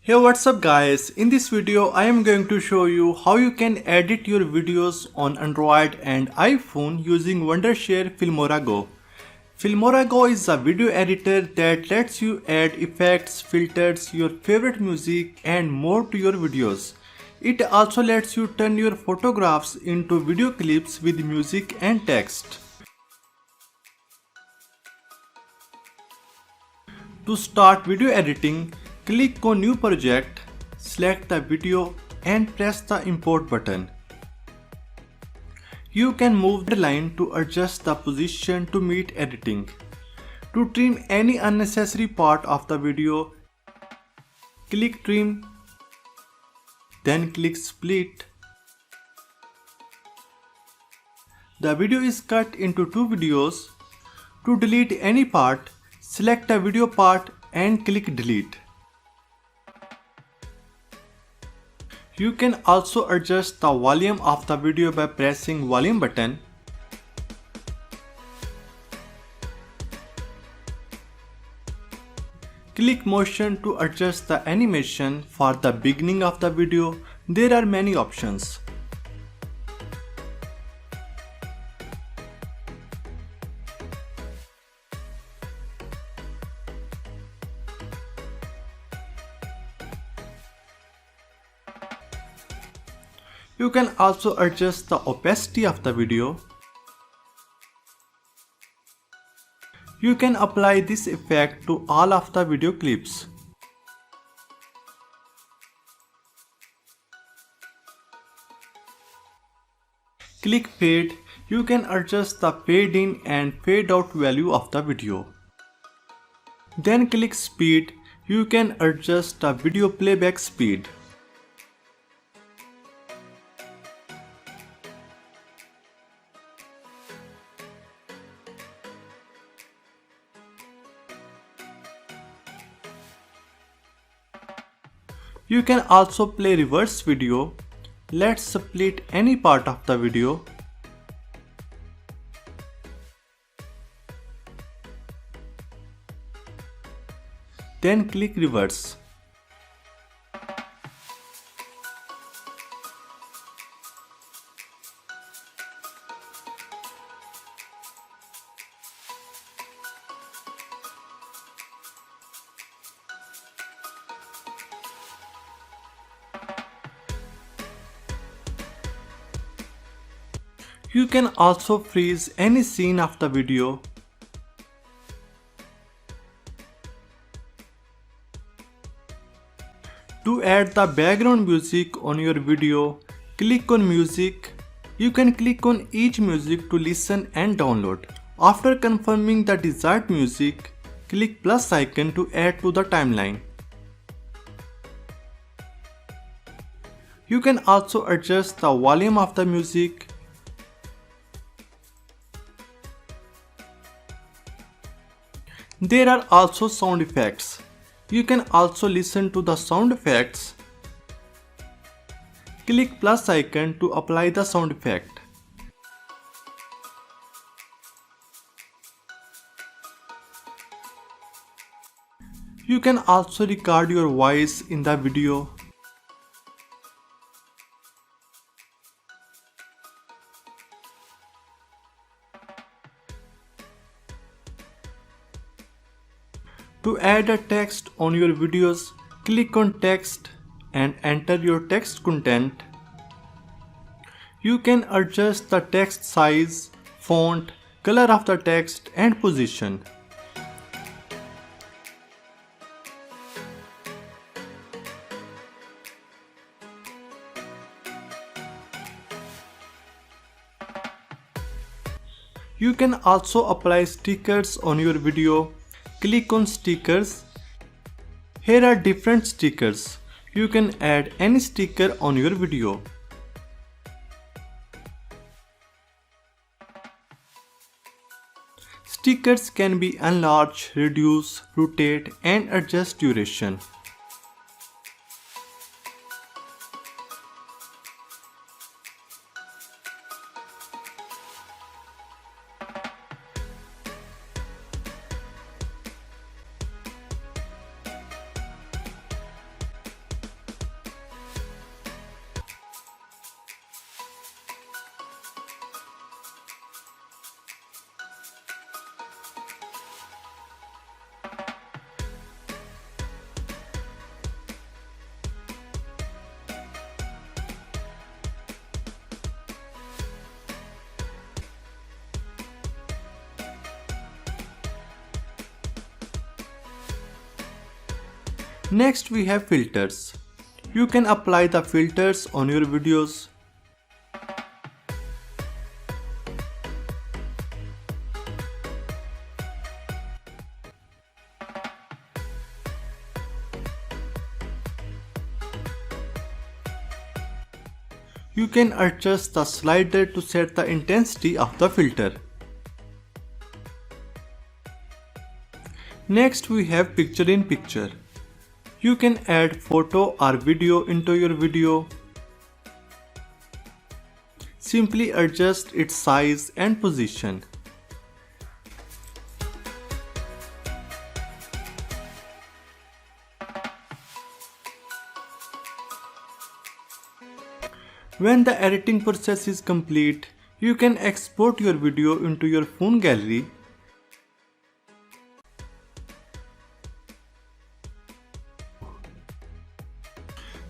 Hey, what's up guys? In this video I am going to show you how you can edit your videos on Android and iPhone using Wondershare Filmorago. Filmorago is a video editor that lets you add effects, filters, your favorite music and more to your videos. It also lets you turn your photographs into video clips with music and text. To start video editing, click on New Project, select the video and press the Import button. You can move the line to adjust the position to meet editing. To trim any unnecessary part of the video, click Trim, then click Split. The video is cut into two videos. To delete any part, select the video part and click Delete. You can also adjust the volume of the video by pressing Volume button. Click Motion to adjust the animation. For the beginning of the video, there are many options. You can also adjust the opacity of the video. You can apply this effect to all of the video clips. Click Fade. You can adjust the fade in and fade out value of the video. Then click Speed. You can adjust the video playback speed. You can also play reverse video. Let's split any part of the video. Then click reverse. You can also freeze any scene of the video. To add the background music on your video, click on Music. You can click on each music to listen and download. After confirming the desired music, click plus icon to add to the timeline. You can also adjust the volume of the music. There are also sound effects. You can also listen to the sound effects. Click plus icon to apply the sound effect. You can also record your voice in the video. To add a text on your videos, click on Text and enter your text content. You can adjust the text size, font, color of the text and position. You can also apply stickers on your video. Click on Stickers. Here are different stickers. You can add any sticker on your video. Stickers can be enlarge, reduce, rotate and adjust duration. Next we have filters. You can apply the filters on your videos. You can adjust the slider to set the intensity of the filter. Next we have picture in picture. You can add photo or video into your video. Simply adjust its size and position. When the editing process is complete, you can export your video into your phone gallery.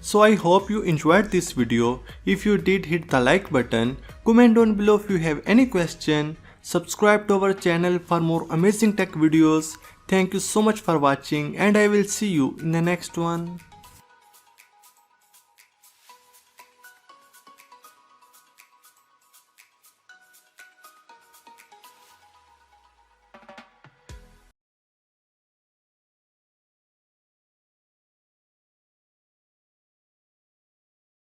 So I hope you enjoyed this video. If you did, hit the like button, comment down below if you have any question, subscribe to our channel for more amazing tech videos. Thank you so much for watching and I will see you in the next one.